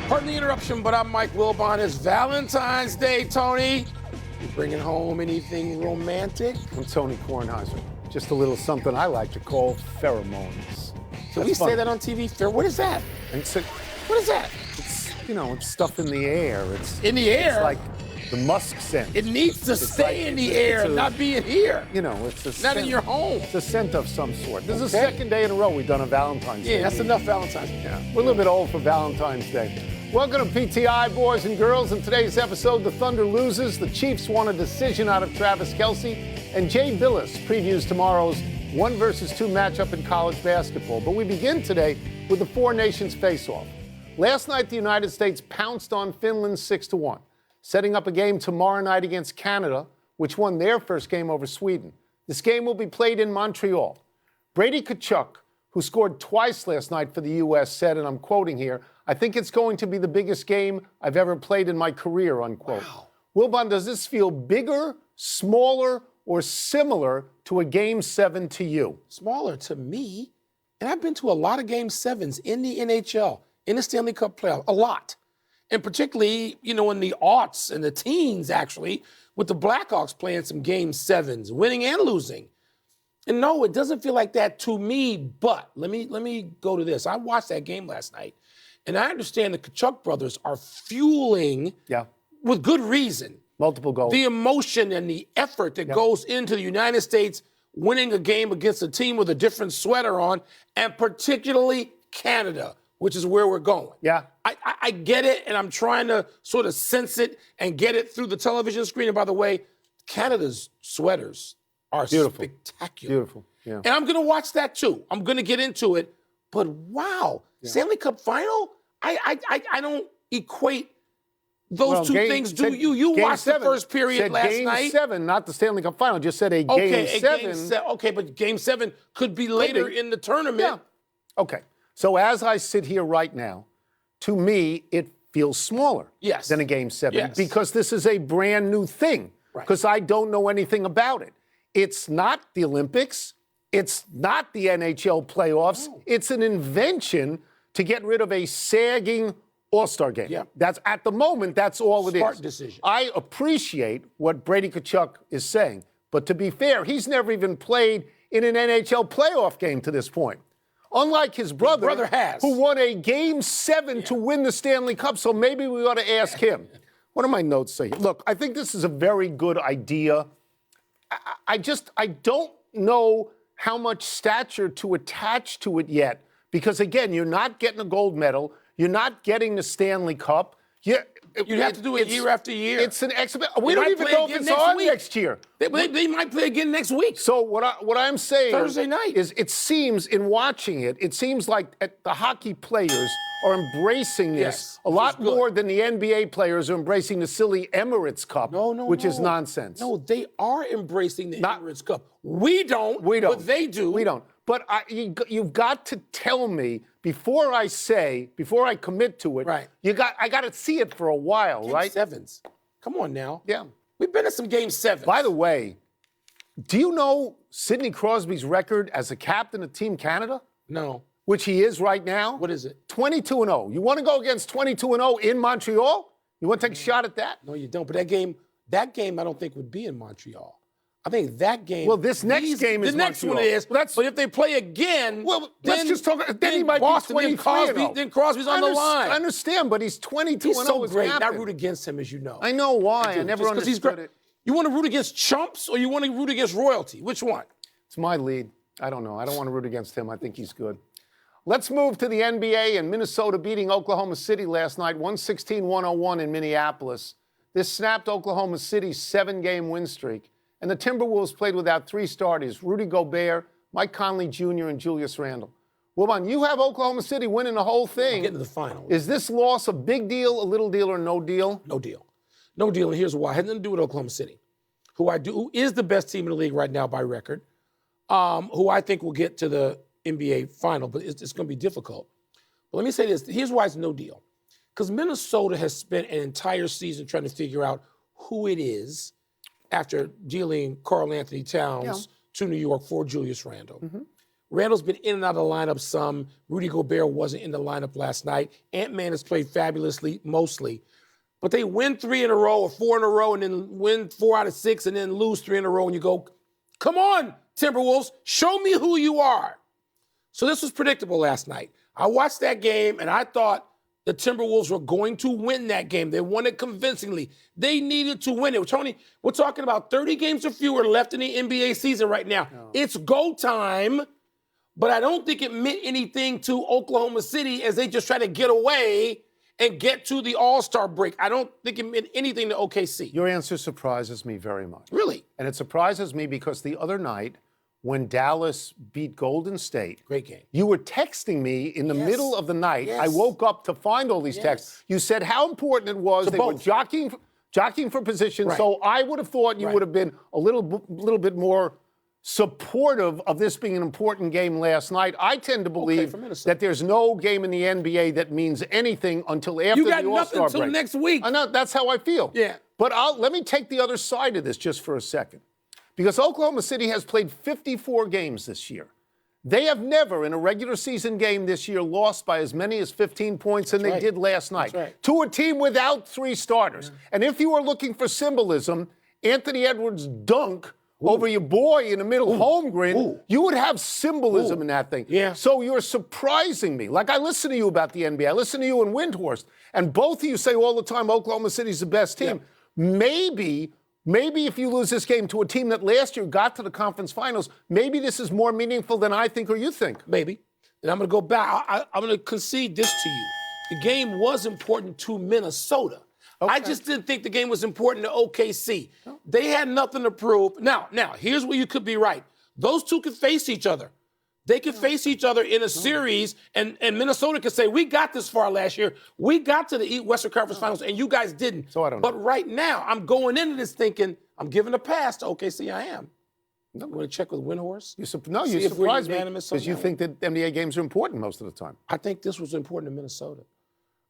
Pardon the interruption, but I'm Mike Wilbon. It's Valentine's Day, Tony. You bringing home anything romantic? I'm Tony Kornheiser. Just a little something I like to call pheromones. Can we say that on TV? What is that? What is that? It's stuff in the air. It's in the air? It's like the musk scent. It needs to stay in the air, not be in here. It's a not scent, in your home. It's a scent of some sort. This is the second day in a row we've done a Valentine's Day. Yeah, that's enough Valentine's Day. Yeah, we're a little bit old for Valentine's Day. Welcome to PTI, boys and girls. In today's episode, the Thunder loses, the Chiefs want a decision out of Travis Kelce, and Jay Billis previews tomorrow's 1 versus 2 matchup in college basketball. But we begin today with the Four Nations face-off. Last night, the United States pounced on Finland 6-1, setting up a game tomorrow night against Canada, which won their first game over Sweden. This game will be played in Montreal. Brady Tkachuk, who scored twice last night for the U.S., said, and I'm quoting here, "I think it's going to be the biggest game I've ever played in my career," unquote. Wow. Wilbon, does this feel bigger, smaller, or similar to a Game 7 to you? Smaller to me. And I've been to a lot of Game 7s in the NHL, in the Stanley Cup playoff, a lot. And particularly, in the aughts and the teens, actually, with the Blackhawks playing some Game 7s, winning and losing. And no, it doesn't feel like that to me, but let me go to this. I watched that game last night, and I understand the Tkachuk brothers are fueling, with good reason, multiple goals, the emotion and the effort that goes into the United States winning a game against a team with a different sweater on, and particularly Canada, which is where we're going. Yeah. I get it, and I'm trying to sort of sense it and get it through the television screen. And by the way, Canada's sweaters are spectacular. Beautiful, yeah. And I'm going to watch that too. I'm going to get into it. But wow, Stanley Cup final? I don't equate those two things, do you? You watched the first period last night. Game 7, not the Stanley Cup final. Just said Game 7. Okay, but Game 7 could be later in the tournament. Yeah. Okay. So as I sit here right now, to me, it feels smaller than a Game 7 because this is a brand new thing because I don't know anything about it. It's not the Olympics. It's not the NHL playoffs. No. It's an invention to get rid of a sagging All-Star game. Yeah. That's at the moment, that's all it is. Smart decision. I appreciate what Brady Tkachuk is saying, but to be fair, he's never even played in an NHL playoff game to this point. Unlike his brother has. Who won a Game 7 to win the Stanley Cup, so maybe we ought to ask him. What do my notes say? Look, I think this is a very good idea. I don't know how much stature to attach to it yet because, again, you're not getting a gold medal. You're not getting the Stanley Cup. You have to do it year after year. It's an exhibition. We don't even know if it's on next year. They might play again next week. So what I'm saying Thursday night is it seems, in watching it, it seems like the hockey players are embracing this a lot more than the NBA players are embracing the silly Emirates Cup, which is nonsense. No, they are embracing the Emirates Cup. We don't, but they do. We don't. But you've got to tell me before I commit to it. Right. I got to see it for a while, right? Game 7s. Come on now. Yeah. We've been to some Game 7s. By the way, do you know Sidney Crosby's record as a captain of Team Canada? No. Which he is right now? What is it? 22-0. You want to go against 22-0 in Montreal? You want to take a shot at that? No, you don't. But that game I don't think would be in Montreal. I think that game. Well, this next game is the next Montreal. one is. But if they play again, let's just talk. Then he might Boston, be 23-0. Then Crosby's on the line. I understand, but he's 22-0. He's so great. I root against him, as you know. I know why. I never understood it. You want to root against chumps or you want to root against royalty? Which one? It's my lead. I don't know. I don't want to root against him. I think he's good. Let's move to the NBA and Minnesota beating Oklahoma City last night, 116-101 in Minneapolis. This snapped Oklahoma City's 7-game win streak. And the Timberwolves played without 3 starters, Rudy Gobert, Mike Conley Jr., and Julius Randle. Wilbon, you have Oklahoma City winning the whole thing. Getting to the final. Is this loss a big deal, a little deal, or no deal? No deal. No deal, and here's why. It had nothing to do with Oklahoma City, who is the best team in the league right now by record, who I think will get to the NBA final, but it's going to be difficult. But let me say this. Here's why it's no deal. Because Minnesota has spent an entire season trying to figure out who it is after dealing Karl Anthony Towns to New York for Julius Randle. Randall's been in and out of the lineup some. Rudy Gobert wasn't in the lineup last night. Ant-Man has played fabulously, mostly. But they win 3 in a row or 4 in a row and then win 4 out of 6 and then lose 3 in a row. And you go, come on, Timberwolves, show me who you are. So this was predictable last night. I watched that game and I thought the Timberwolves were going to win that game. They won it convincingly. They needed to win it. Tony, we're talking about 30 games or fewer left in the NBA season right now. No. It's go time, but I don't think it meant anything to Oklahoma City as they just try to get away and get to the All-Star break. I don't think it meant anything to OKC. Your answer surprises me very much. Really? And it surprises me because the other night, when Dallas beat Golden State, great game, you were texting me in the middle of the night. Yes. I woke up to find all these texts. You said how important it was. They were jockeying for position. Right. So I would have thought you would have been a little bit more supportive of this being an important game last night. I tend to believe that there's no game in the NBA that means anything until after the All-Star break. You got nothing until next week. I know, that's how I feel. Yeah. But let me take the other side of this just for a second. Because Oklahoma City has played 54 games this year. They have never, in a regular season game this year, lost by as many as 15 points than they did last night. To a team without 3 starters. Yeah. And if you are looking for symbolism, Anthony Edwards' dunk over your boy in the middle, Holmgren, you would have symbolism in that thing. Yeah. So you're surprising me. Like, I listen to you about the NBA. I listen to you and Windhorst. And both of you say all the time Oklahoma City's the best team. Yeah. Maybe if you lose this game to a team that last year got to the conference finals, maybe this is more meaningful than I think or you think. Maybe. And I'm going to go back. I'm going to concede this to you. The game was important to Minnesota. Okay. I just didn't think the game was important to OKC. Oh. They had nothing to prove. Now, here's where you could be right. Those two could face each other. They could face each other in a series, and Minnesota could say, we got this far last year. We got to the Western Conference Finals, and you guys didn't. So I don't know. But right now, I'm going into this thinking, I'm giving a pass to OKC. I am. I'm going to check with Windhorst. You surprised me because you think that NBA games are important most of the time. I think this was important to Minnesota.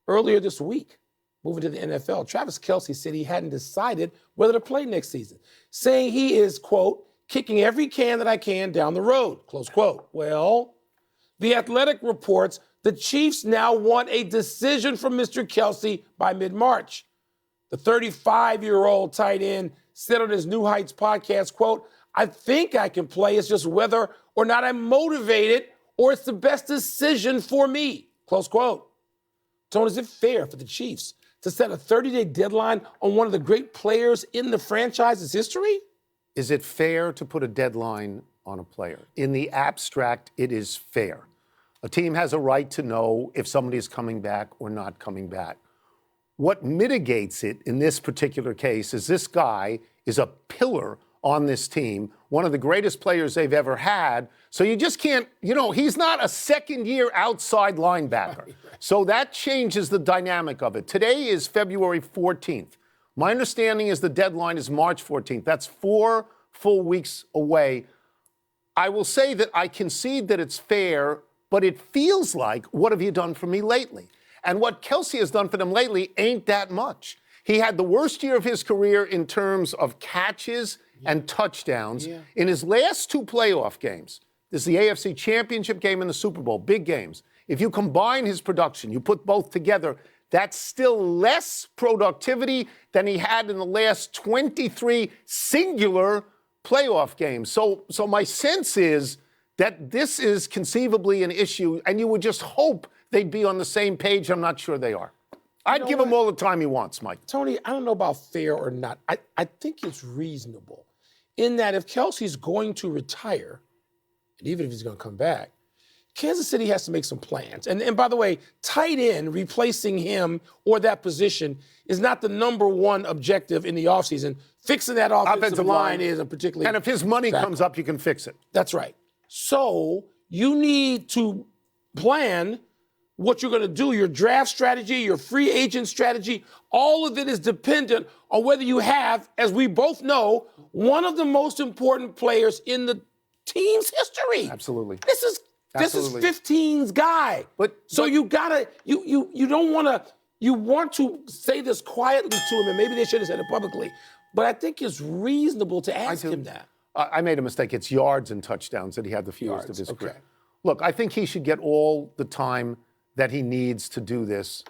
Earlier this week, moving to the NFL, Travis Kelce said he hadn't decided whether to play next season, saying he is, quote, kicking every can that I can down the road, close quote. Well, The Athletic reports the Chiefs now want a decision from Mr. Kelce by mid-March. The 35-year-old tight end said on his New Heights podcast, quote, I think I can play. It's just whether or not I'm motivated or it's the best decision for me, close quote. Tony, is it fair for the Chiefs to set a 30-day deadline on one of the great players in the franchise's history? Is it fair to put a deadline on a player? In the abstract, it is fair. A team has a right to know if somebody is coming back or not coming back. What mitigates it in this particular case is this guy is a pillar on this team, one of the greatest players they've ever had. So you just can't, he's not a second-year outside linebacker. Right. So that changes the dynamic of it. Today is February 14th. My understanding is the deadline is March 14th. That's 4 full weeks away. I will say that I concede that it's fair, but it feels like, what have you done for me lately? And what Kelce has done for them lately ain't that much. He had the worst year of his career in terms of catches and touchdowns. Yeah. In his last 2 playoff games, this is the AFC Championship game and the Super Bowl, big games. If you combine his production, you put both together, that's still less productivity than he had in the last 23 singular playoff games. So my sense is that this is conceivably an issue, and you would just hope they'd be on the same page. I'm not sure they are. I'd give him all the time he wants, Mike. Tony, I don't know about fair or not. I think it's reasonable in that if Kelce's going to retire, and even if he's going to come back, Kansas City has to make some plans. And by the way, tight end replacing him or that position is not the number one objective in the offseason. Fixing that offensive line isn't particularly. And if his money comes up, you can fix it. That's right. So you need to plan what you're going to do, your draft strategy, your free agent strategy. All of it is dependent on whether you have, as we both know, one of the most important players in the team's history. Absolutely. This is 15's guy. But you gotta, you don't want to, you want to say this quietly to him, and maybe they should have said it publicly. But I think it's reasonable to ask him that. I made a mistake. It's yards and touchdowns that he had the fewest of his career. Look, I think he should get all the time that he needs to do this.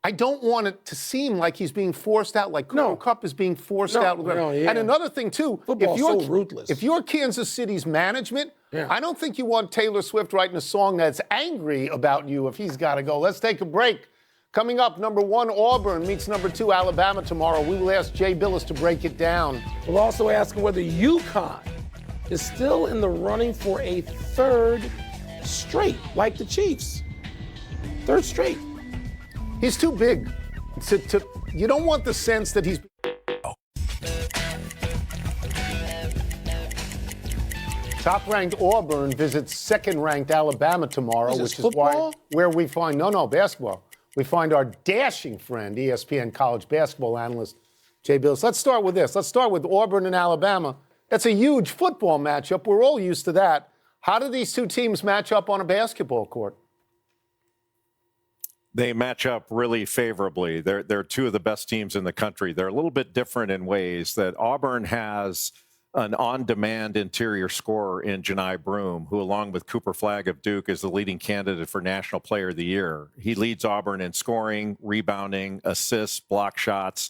I don't want it to seem like he's being forced out, like Cooper Kupp is being forced out. And another thing, too, football's so ruthless. If you're Kansas City's management, I don't think you want Taylor Swift writing a song that's angry about you if he's got to go. Let's take a break. Coming up, number 1, Auburn meets number 2, Alabama tomorrow. We will ask Jay Billis to break it down. We'll also ask him whether UConn is still in the running for a third straight, like the Chiefs. Third straight. He's too big. You don't want the sense that he's... Top-ranked Auburn visits second-ranked Alabama tomorrow, which is where we find... No, basketball. We find our dashing friend, ESPN college basketball analyst, Jay Billis. Let's start with this. Let's start with Auburn and Alabama. That's a huge football matchup. We're all used to that. How do these two teams match up on a basketball court? They match up really favorably. They're two of the best teams in the country. They're a little bit different in ways that Auburn has an on-demand interior scorer in Janai Broome, who, along with Cooper Flagg of Duke, is the leading candidate for National Player of the Year. He leads Auburn in scoring, rebounding, assists, block shots.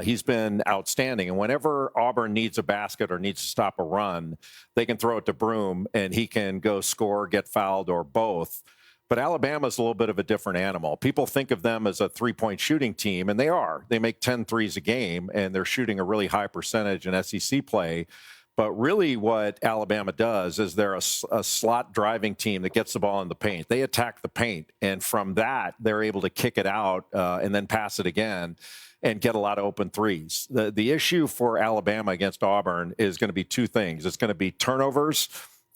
He's been outstanding. And whenever Auburn needs a basket or needs to stop a run, they can throw it to Broome, and he can go score, get fouled, or both. But Alabama's a little bit of a different animal. People think of them as a three-point shooting team, and they are. They make 10 threes a game, and they're shooting a really high percentage in SEC play. But really what Alabama does is they're a slot driving team that gets the ball in the paint. They attack the paint, and from that, they're able to kick it out and then pass it again and get a lot of open threes. The issue for Alabama against Auburn is going to be two things. It's going to be turnovers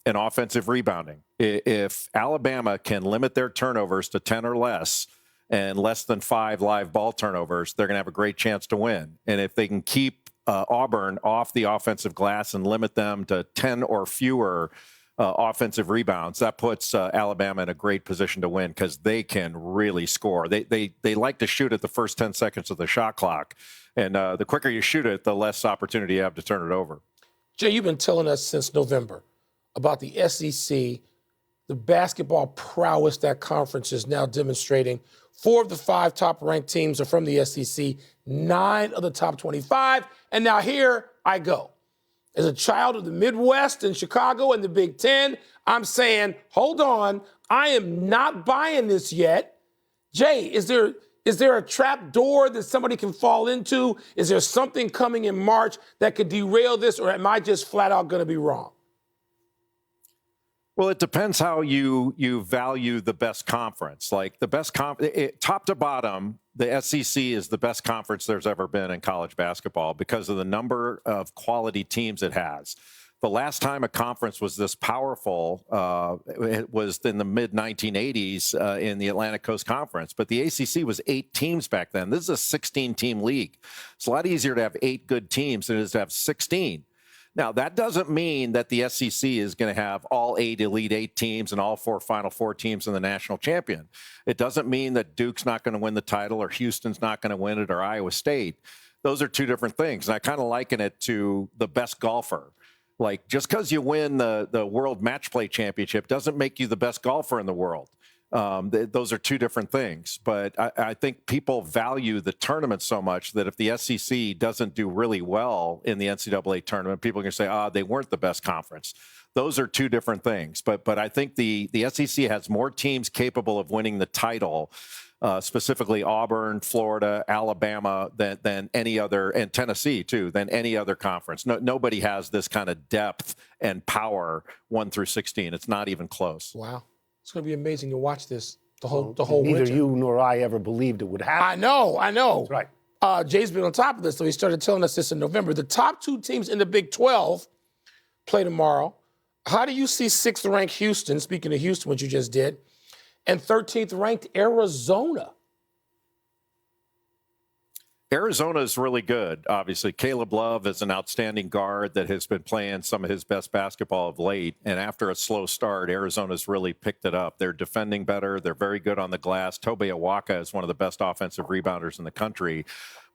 and offensive rebounding. If Alabama can limit their turnovers to 10 or less and less than 5 live ball turnovers, they're going to have a great chance to win. And if they can keep Auburn off the offensive glass and limit them to 10 or fewer offensive rebounds, that puts Alabama in a great position to win because they can really score. They like to shoot at the first 10 seconds of the shot clock. And the quicker you shoot it, the less opportunity you have to turn it over. Jay, you've been telling us since November about the SEC, the basketball prowess that conference is now demonstrating. 4 of the 5 top-ranked teams are from the SEC, 9 of the top 25, and now here I go. As a child of the Midwest and Chicago and the Big Ten, I'm saying, hold on, I am not buying this yet. Jay, is there a trap door that somebody can fall into? Is there something coming in March that could derail this, or am I just flat out going to be wrong? Well, it depends how you value the best conference. Like the best top to bottom, the SEC is the best conference there's ever been in college basketball because of the number of quality teams it has. The last time a conference was this powerful, it was in the mid-1980s in the Atlantic Coast Conference. But the ACC was 8 teams back then. This is a 16-team league. It's a lot easier to have 8 good teams than it is to have 16. Now, that doesn't mean that the SEC is going to have all 8 Elite 8 teams and all 4 Final Four teams in the national champion. It doesn't mean that Duke's not going to win the title or Houston's not going to win it or Iowa State. Those are two different things. And I kind of liken it to the best golfer. Like, just because you win the World Match Play Championship doesn't make you the best golfer in the world. Those are two different things. But I think people value the tournament so much that if the SEC doesn't do really well in the NCAA tournament, people are going to say, they weren't the best conference. Those are two different things. But I think the SEC has more teams capable of winning the title, specifically Auburn, Florida, Alabama, than any other, and Tennessee, too, than any other conference. Nobody has this kind of depth and power 1 through 16. It's not even close. Wow. It's going to be amazing to watch this the whole winter. Neither you nor I ever believed it would happen. I know. That's right. Jay's been on top of this, so he started telling us this in November. The top 2 teams in the Big 12 play tomorrow. How do you see 6th-ranked Houston, speaking of Houston, what you just did, and 13th-ranked Arizona? Arizona is really good, obviously. Caleb Love is an outstanding guard that has been playing some of his best basketball of late. And after a slow start, Arizona's really picked it up. They're defending better. They're very good on the glass. Tobe Awaka is one of the best offensive rebounders in the country.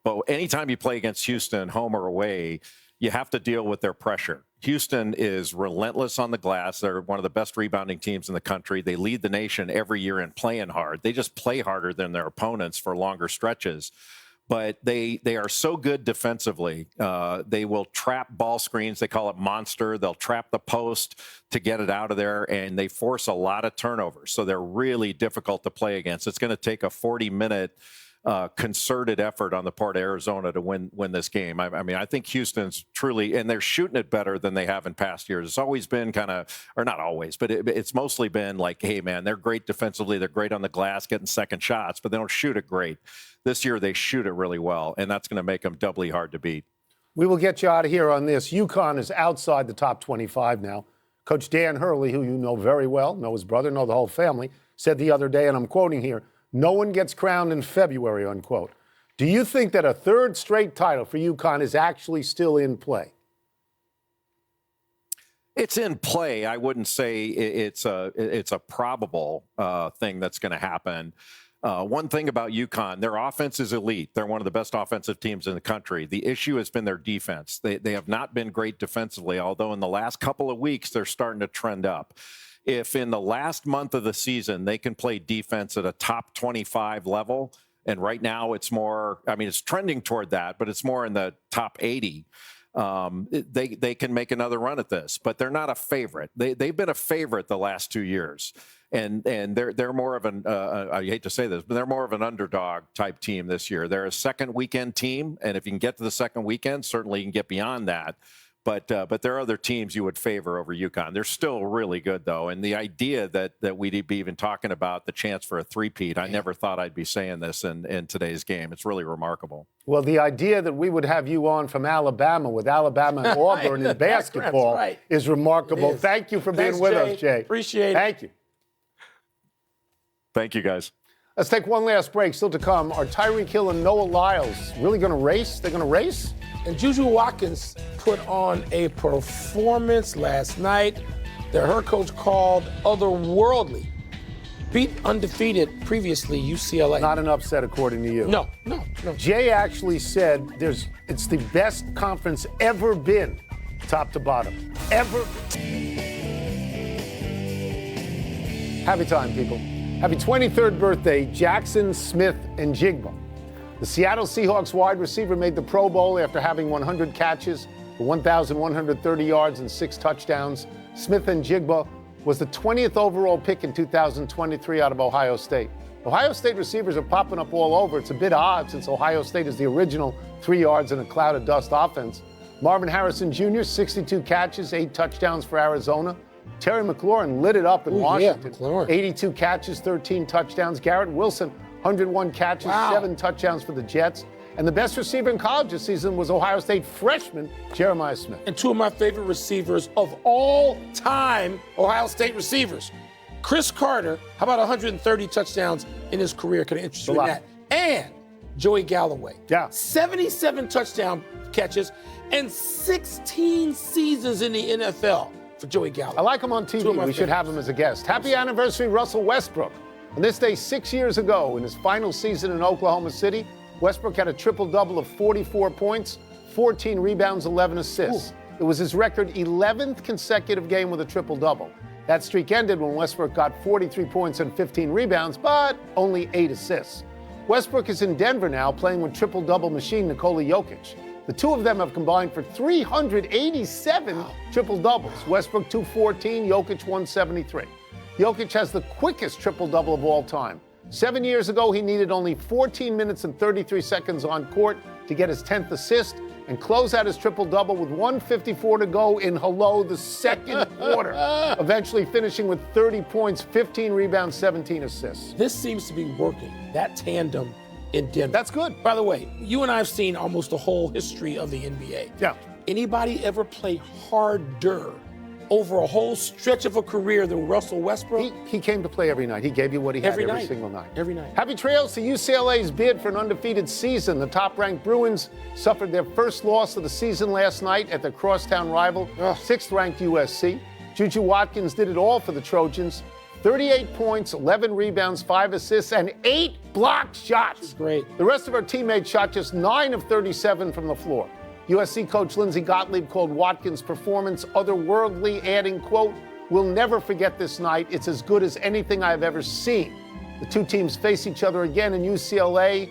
But anytime you play against Houston, home or away, you have to deal with their pressure. Houston is relentless on the glass. They're one of the best rebounding teams in the country. They lead the nation every year in playing hard. They just play harder than their opponents for longer stretches. But they are so good defensively. They will trap ball screens. They call it monster. They'll trap the post to get it out of there, and they force a lot of turnovers. So they're really difficult to play against. It's going to take a 40-minute concerted effort on the part of Arizona to win this game. I mean, I think Houston's truly, and they're shooting it better than they have in past years. It's always been kind of, or not always, but it's mostly been like, hey, man, they're great defensively. They're great on the glass, getting second shots, but they don't shoot it great. This year, they shoot it really well, and that's going to make them doubly hard to beat. We will get you out of here on this. UConn is outside the top 25 now. Coach Dan Hurley, who you know very well, know his brother, know the whole family, said the other day, and I'm quoting here, "No one gets crowned in February," unquote. Do you think that a third straight title for UConn is actually still in play? It's in play. I wouldn't say it's a probable thing that's going to happen. One thing about UConn, their offense is elite. They're one of the best offensive teams in the country. The issue has been their defense. They have not been great defensively, although in the last couple of weeks, they're starting to trend up. If in the last month of the season, they can play defense at a top 25 level, and right now it's more, I mean, it's trending toward that, but it's more in the top 80. They can make another run at this, but they're not a favorite. They've been a favorite the last 2 years. And they're more of an I hate to say this, but they're more of an underdog type team this year. They're a second weekend team, and if you can get to the second weekend, certainly you can get beyond that. But there are other teams you would favor over UConn. They're still really good, though. And the idea that we'd be even talking about the chance for a three-peat, I never thought I'd be saying this in today's game. It's really remarkable. Well, the idea that we would have you on from Alabama with Alabama and Auburn in basketball is remarkable. Thank you for being with us, Jay. Appreciate it. Thank you. Thank you, guys. Let's take one last break. Still to come, are Tyreek Hill and Noah Lyles really going to race? They're going to race? And Juju Watkins put on a performance last night that her coach called otherworldly. Beat undefeated previously UCLA. Not an upset, according to you. No. Jay actually said it's the best conference ever been, top to bottom. Ever. Happy time, people. Happy 23rd birthday, Jackson Smith and Jigba. The Seattle Seahawks wide receiver made the Pro Bowl after having 100 catches for 1,130 yards and 6 touchdowns. Smith and Jigba was the 20th overall pick in 2023 out of Ohio State. Ohio State receivers are popping up all over. It's a bit odd since Ohio State is the original 3 yards in a cloud of dust offense. Marvin Harrison Jr., 62 catches, 8 touchdowns for Arizona. Terry McLaurin lit it up in Washington. Yeah, 82 catches, 13 touchdowns. Garrett Wilson, 101 catches, 7 touchdowns for the Jets. And the best receiver in college this season was Ohio State freshman Jeremiah Smith. And 2 of my favorite receivers of all time, Ohio State receivers. Chris Carter, how about 130 touchdowns in his career? Could I interest you in that? And Joey Galloway. Yeah. 77 touchdown catches and 16 seasons in the NFL for Joey Galloway. I like him on TV. We should have him as a guest. Happy anniversary, Russell Westbrook. On this day 6 years ago, in his final season in Oklahoma City, Westbrook had a triple-double of 44 points, 14 rebounds, 11 assists. It was his record 11th consecutive game with a triple-double. That streak ended when Westbrook got 43 points and 15 rebounds, but only 8 assists. Westbrook is in Denver now, playing with triple-double machine Nikola Jokic. The two of them have combined for 387 triple-doubles. Westbrook 214, Jokic 173. Jokic has the quickest triple-double of all time. 7 years ago, he needed only 14 minutes and 33 seconds on court to get his 10th assist and close out his triple-double with 1:54 to go in the second quarter, eventually finishing with 30 points, 15 rebounds, 17 assists. This seems to be working, that tandem in Denver. That's good. By the way, you and I have seen almost the whole history of the NBA. Yeah. Anybody ever play harder over a whole stretch of a career than Russell Westbrook? He came to play every night. He gave you what he had every single night. Every night. Happy trails to UCLA's bid for an undefeated season. The top-ranked Bruins suffered their first loss of the season last night at their crosstown rival, 6th-ranked USC. Juju Watkins did it all for the Trojans. 38 points, 11 rebounds, 5 assists, and 8 blocked shots. Great. The rest of our teammates shot just 9 of 37 from the floor. USC coach Lindsey Gottlieb called Watkins' performance otherworldly, adding, quote, "We'll never forget this night. It's as good as anything I've ever seen." The two teams face each other again in UCLA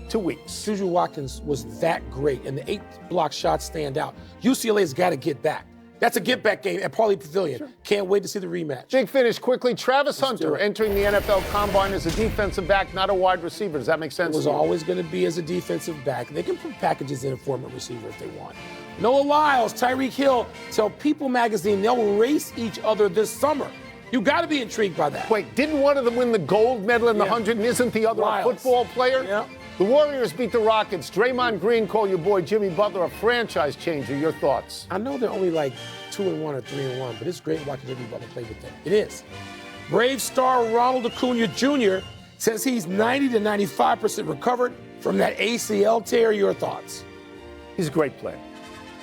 2 weeks. Juju Watkins was that great, and the 8 block shots stand out. UCLA's got to get back. That's a get-back game at Pauley Pavilion. Sure. Can't wait to see the rematch. Big finish quickly. Travis Hunter entering the NFL Combine as a defensive back, not a wide receiver. Does that make sense? It was always going to be as a defensive back. They can put packages in for him a receiver if they want. Noah Lyles, Tyreek Hill tell People magazine they'll race each other this summer. You got to be intrigued by that. Wait, didn't one of them win the gold medal in the 100 and isn't the other a football player? Yeah. The Warriors beat the Rockets. Draymond Green called your boy Jimmy Butler a franchise changer. Your thoughts? I know they're only like 2-1 or 3-1, but it's great watching Jimmy Butler play with them. It is. Brave star Ronald Acuna Jr. says he's 90 to 95% recovered from that ACL tear. Your thoughts? He's a great player.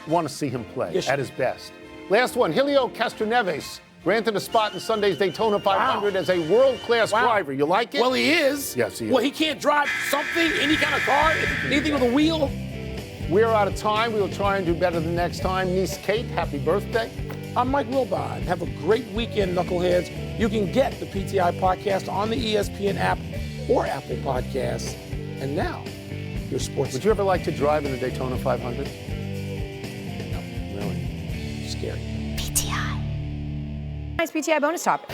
Want to see him play Yes, at his best. Last one, Helio Castroneves granted a spot in Sunday's Daytona 500 as a world-class driver. You like it? Well, he is. Yes, he is. Well, he can't drive something, any kind of car, anything with a wheel. We're out of time. We will try and do better the next time. Niece Kate, happy birthday. I'm Mike Wilbon. Have a great weekend, knuckleheads. You can get the PTI podcast on the ESPN app or Apple Podcasts. And now, your sports. Would you ever like to drive in the Daytona 500? No. Really? Scary. Nice PTI bonus topic.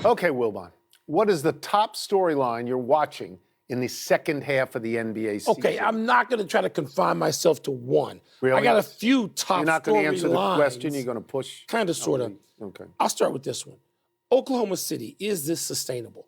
Okay, Wilbon. What is the top storyline you're watching in the second half of the NBA season? Okay, I'm not going to try to confine myself to one. Really? I got a few top storylines. You're not going to answer the question. You're going to push? Kind of, sort of. Okay. I'll start with this one. Oklahoma City, is this sustainable?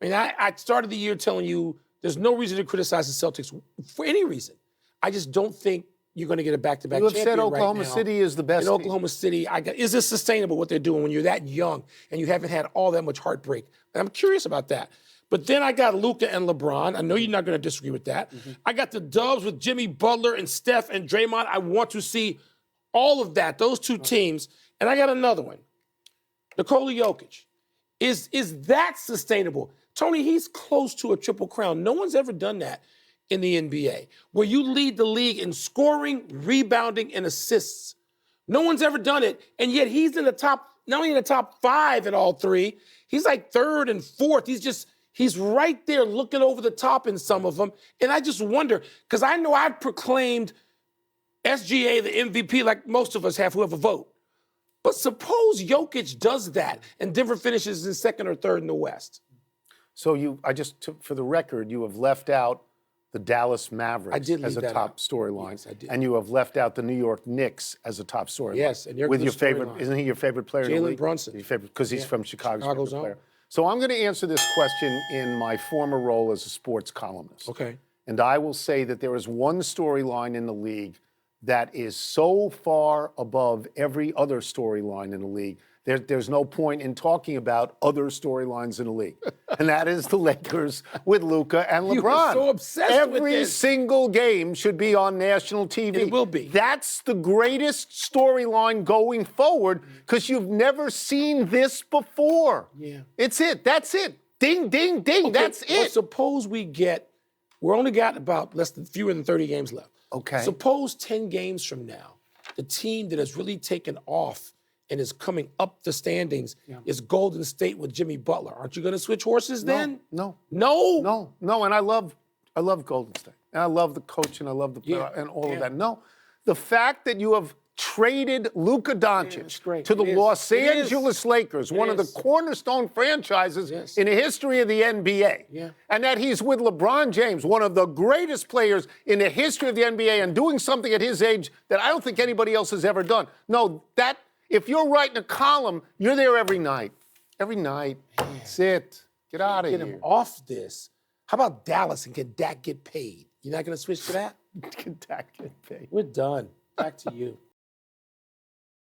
I mean, I started the year telling you there's no reason to criticize the Celtics for any reason. I just don't think you're going to get a back-to-back You have champion said Oklahoma right now. City is the best In Oklahoma City, is this sustainable, what they're doing, when you're that young and you haven't had all that much heartbreak? And I'm curious about that. But then I got Luka and LeBron. I know you're not going to disagree with that. Mm-hmm. I got the Dubs with Jimmy Butler and Steph and Draymond. I want to see all of that, those two teams. And I got another one. Nikola Jokic. Is that sustainable? Tony, he's close to a triple crown. No one's ever done that in the NBA, where you lead the league in scoring, rebounding, and assists. No one's ever done it, and yet he's in the top, not only in the top 5 in all 3, he's like 3rd and 4th. He's right there looking over the top in some of them, and I just wonder, because I know I've proclaimed SGA the MVP like most of us have who have a vote. But suppose Jokic does that, and Denver finishes in 2nd or 3rd in the West. So for the record, you have left out the Dallas Mavericks as a top storyline. Yes, I did. And you have left out the New York Knicks as a top storyline. Yes, and they're with good your favorite, storyline. Isn't he your favorite player in the Jalen league? Brunson. Your favorite, because he's from Chicago's Chicago's favorite own. player. So I'm going to answer this question in my former role as a sports columnist. Okay. And I will say that there is one storyline in the league that is so far above every other storyline in the league. There's no point in talking about other storylines in the league. And that is the Lakers with Luka and LeBron. You were so obsessed with Every this. single game should be on national TV. It will be. That's the greatest storyline going forward because you've never seen this before. Yeah. It's it. That's it. Ding, ding, ding. Okay, That's well, it. suppose we're only got about fewer than 30 games left. Okay. Suppose 10 games from now, the team that has really taken off and is coming up the standings is Golden State with Jimmy Butler. Aren't you going to switch horses then? No. No? No, and I love Golden State. And I love the coach and I love the player and all of that. No. The fact that you have traded Luka Doncic to the Los Angeles Lakers, one of the cornerstone franchises in the history of the NBA. Yeah. And that he's with LeBron James, one of the greatest players in the history of the NBA, and doing something at his age that I don't think anybody else has ever done. No, if you're writing a column, you're there every night. Every night. That's it. Get out of here. Get him off this. How about Dallas and can Dak get paid? You're not going to switch to that? Can Dak get paid? We're done. Back to you.